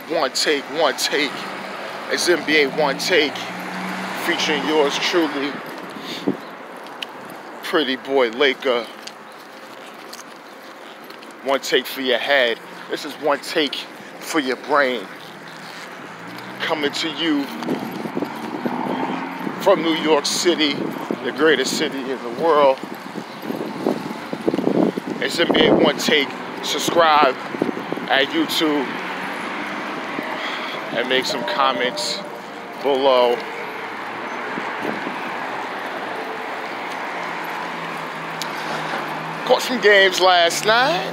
One Take. It's NBA One Take, featuring yours truly, pretty boy Laker. One take for your head. This is one take for your brain. Coming to you from New York City, the greatest city in the world. It's NBA One Take. Subscribe at YouTube and make some comments below. Caught some games last night.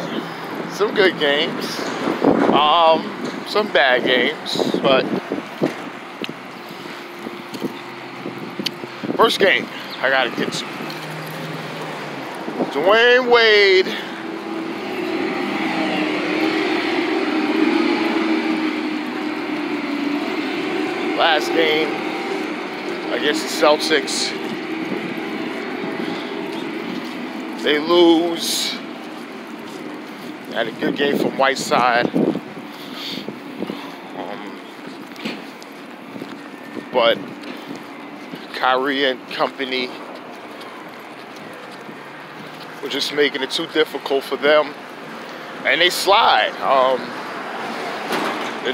Some good games. Some bad games, but first game I gotta get to. Dwayne Wade last game against the Celtics. They lose. Had a good game from Whiteside. But Kyrie and company were just making it too difficult for them. And they slide. The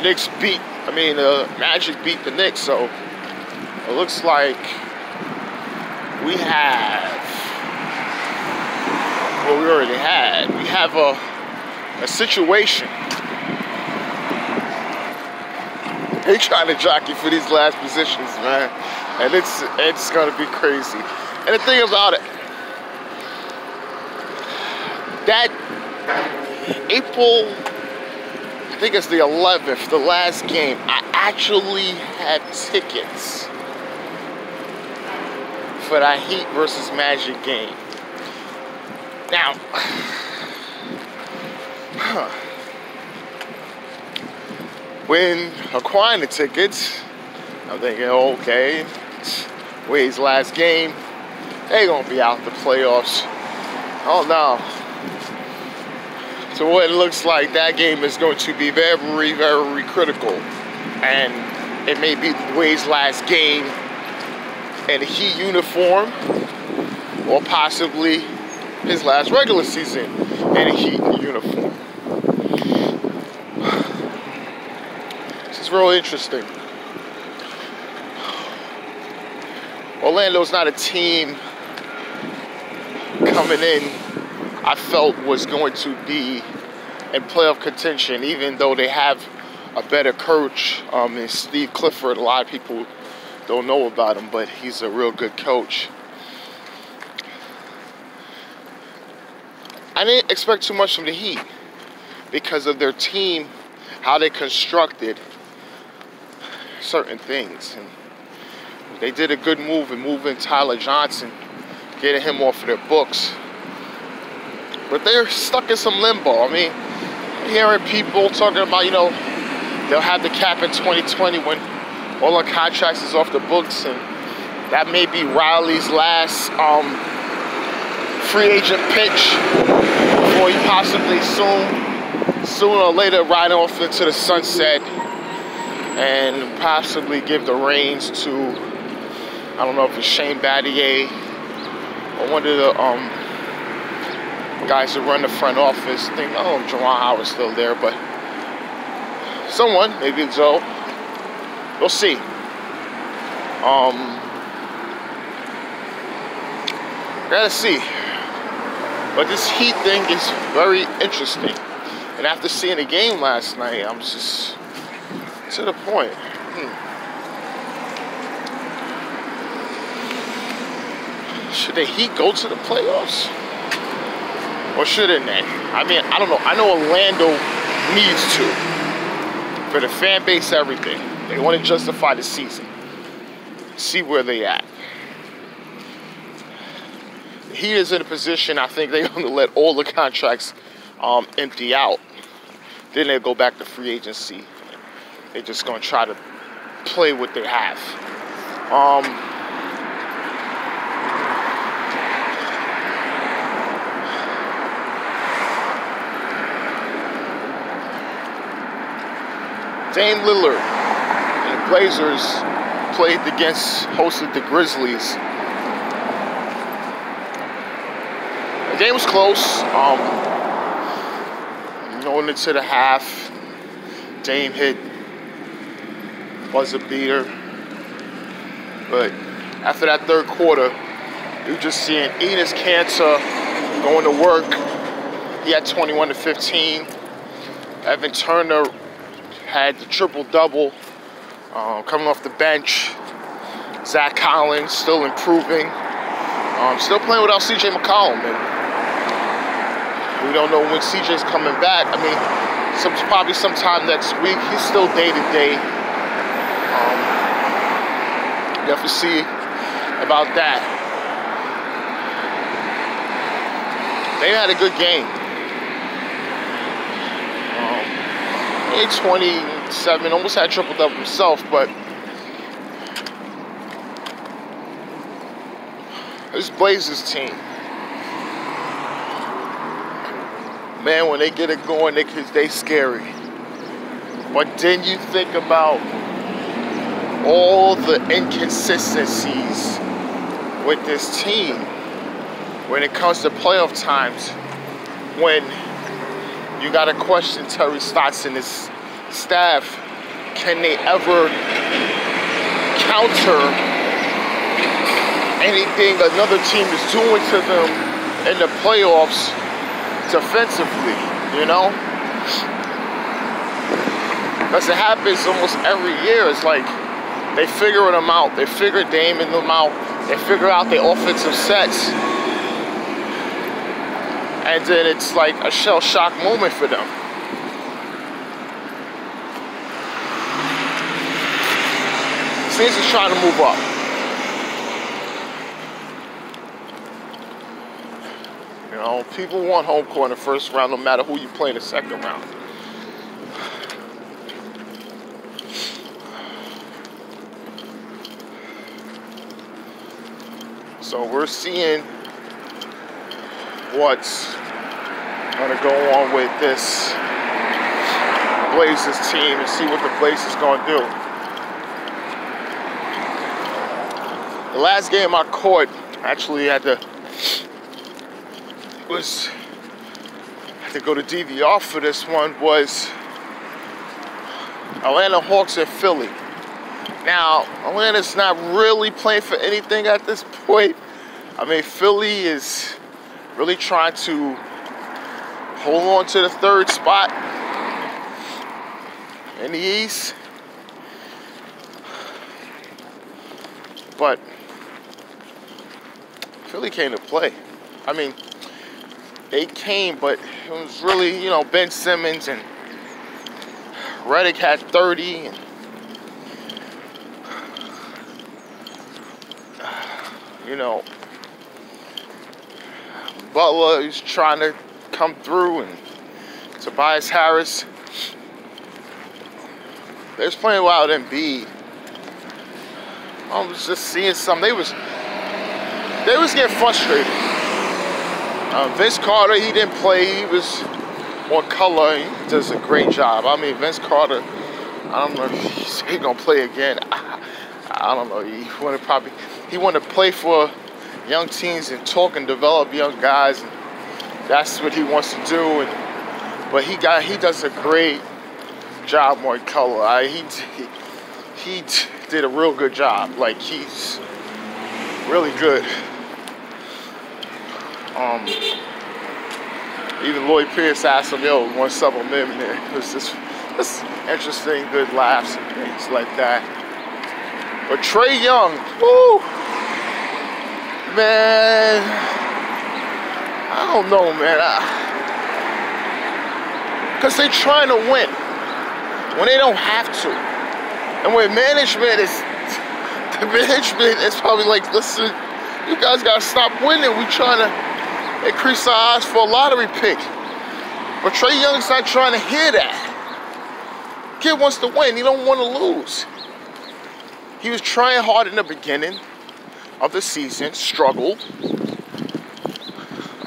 Magic beat the Knicks, so it looks like we have what we already had. We have a situation. They trying to jockey for these last positions, man, and it's gonna be crazy. And the thing about it, that April, I think it's the 11th, the last game, I actually had tickets for that Heat versus Magic game. Now, when acquiring the tickets, I'm thinking, okay, Wade's last game, they gonna be out the playoffs. Oh no. So what it looks like, that game is going to be very, very critical. And it may be Wade's last game in a Heat uniform, or possibly his last regular season in a Heat uniform. This is real interesting. Orlando's not a team coming in I felt was going to be in playoff contention, even though they have a better coach. And Steve Clifford, a lot of people don't know about him, but he's a real good coach. I didn't expect too much from the Heat because of their team, how they constructed certain things. And they did a good move in moving Tyler Johnson, getting him off of their books. But they're stuck in some limbo. I mean, hearing people talking about, they'll have the cap in 2020 when all the contracts is off the books, and that may be Riley's last free agent pitch before he possibly sooner or later ride off into the sunset and possibly give the reins to, I don't know if it's Shane Battier or one of the guys that run the front office. I think, Juwan Howard's still there, but someone, maybe it's Joe. We'll see. Gotta see. But this Heat thing is very interesting. And after seeing the game last night, I'm just to the point. Should the Heat go to the playoffs? Or shouldn't they? I mean, I don't know. I know Orlando needs to. For the fan base, everything. They want to justify the season. See where they at. The Heat is in a position, I think they're going to let all the contracts empty out. Then they'll go back to free agency. They're just going to try to play what they have. Dame Lillard and the Blazers hosted the Grizzlies. The game was close. Going into the half, Dame hit buzzer beater. But after that third quarter, you're just seeing Enes Kanter going to work. He had 21 to 15. Evan Turner had the triple-double coming off the bench. Zach Collins still improving. Still playing without C.J. McCollum. And we don't know when C.J.'s coming back. I mean, probably sometime next week. He's still day-to-day. You have to see about that. They had a good game. 27, almost had triple-double himself, but this Blazers team, man, when they get it going, they scary. But then you think about all the inconsistencies with this team when it comes to playoff times, when you got to question Terry Stotts and his staff. Can they ever counter anything another team is doing to them in the playoffs defensively, you know? Because it happens almost every year. It's like they figure them out. They figure Dame and them out. They figure out their offensive sets. And then it's like a shell shock moment for them. Saints is trying to move up. You know, people want home court in the first round no matter who you play in the second round. So we're seeing what's going to go on with this Blazers team and see what the Blazers going to do. The last game I caught, actually had to go to DVR for this one, was Atlanta Hawks and Philly. Now, Atlanta's not really playing for anything at this point. I mean, Philly is really trying to hold on to the third spot in the East. But Philly came to play. I mean, they came, but it was really, you know, Ben Simmons and Redick had 30. And, you know, Butler is trying to come through, and Tobias Harris. They was playing without Embiid. I was just seeing some. They was getting frustrated. Vince Carter, he didn't play. He was on color. He does a great job. I mean, Vince Carter, I don't know if he's gonna play again. I don't know. He wanted to play for young teams and talk and develop young guys. And that's what he wants to do. But he does a great job on color. He did a real good job. Like, he's really good. Even Lloyd Pierce asked him, yo, want to sub him in there. It was just interesting, good laughs and things like that. But Trae Young, woo, man, I don't know, man. Because they're trying to win when they don't have to. And when management is probably like, listen, you guys got to stop winning. We're trying to increase our odds for a lottery pick. But Trae Young's not trying to hear that. Kid wants to win. He don't want to lose. He was trying hard in the beginning of the season, struggled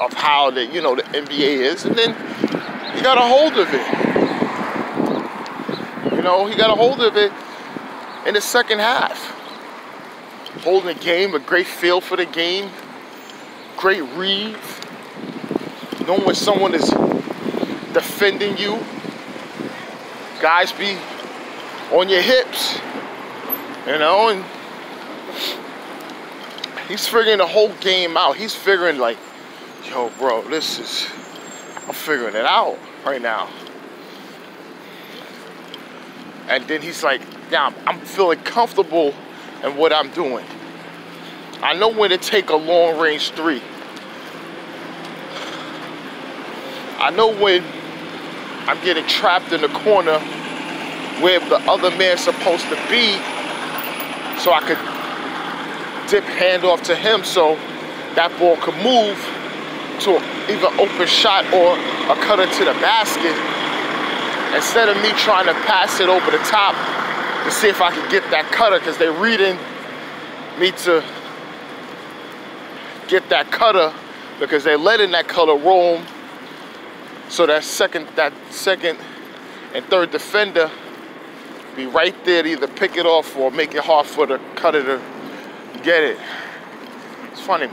of how the NBA is, and then he got a hold of it. You know, he got a hold of it in the second half. Holding the game, a great feel for the game, great read, knowing when someone is defending you. Guys be on your hips, you know, and he's figuring the whole game out. He's figuring like, yo, bro, I'm figuring it out right now. And then he's like, yeah, I'm feeling comfortable in what I'm doing. I know when to take a long range three. I know when I'm getting trapped in the corner where the other man's supposed to be, so I could dip handoff to him so that ball could move to either open shot or a cutter to the basket, instead of me trying to pass it over the top to see if I could get that cutter, because they're reading me to get that cutter because they're letting that cutter roam, so that second and third defender be right there to either pick it off or make it hard for the cutter to get it. It's funny.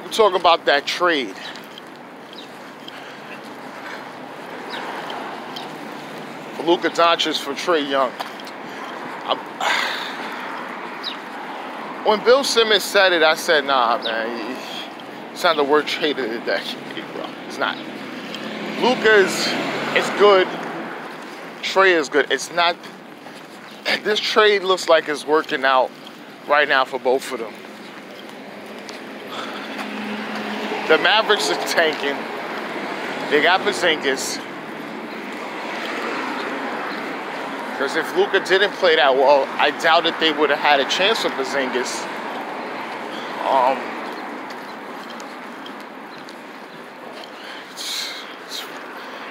We're talking about that trade. Luka Doncic for Trae Young. When Bill Simmons said it, I said, nah, man, it's not the word trade of the decade, bro. It's not. Luka is good. Trae is good. It's not. This trade looks like it's working out right now for both of them. The Mavericks are tanking. They got Porzingis. Because if Luka didn't play that well, I doubt that they would have had a chance with Porzingis.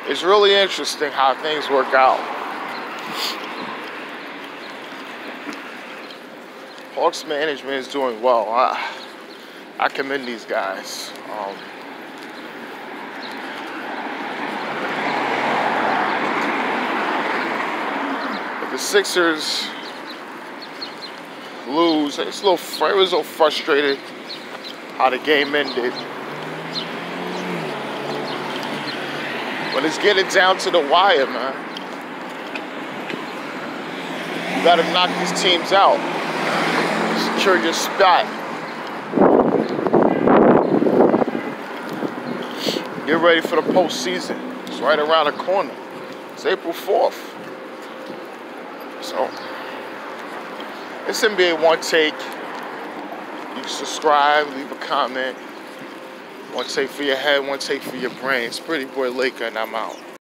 It's really interesting how things work out. Hawks management is doing well. I commend these guys. The Sixers lose. It was a little frustrated how the game ended. But it's getting down to the wire, man. You gotta knock these teams out. Secure your spot. Get ready for the postseason. It's right around the corner. It's April 4th. So, it's NBA Onetake. You can subscribe, leave a comment. One take for your head, one take for your brain. It's Pretty Boy Laker, and I'm out.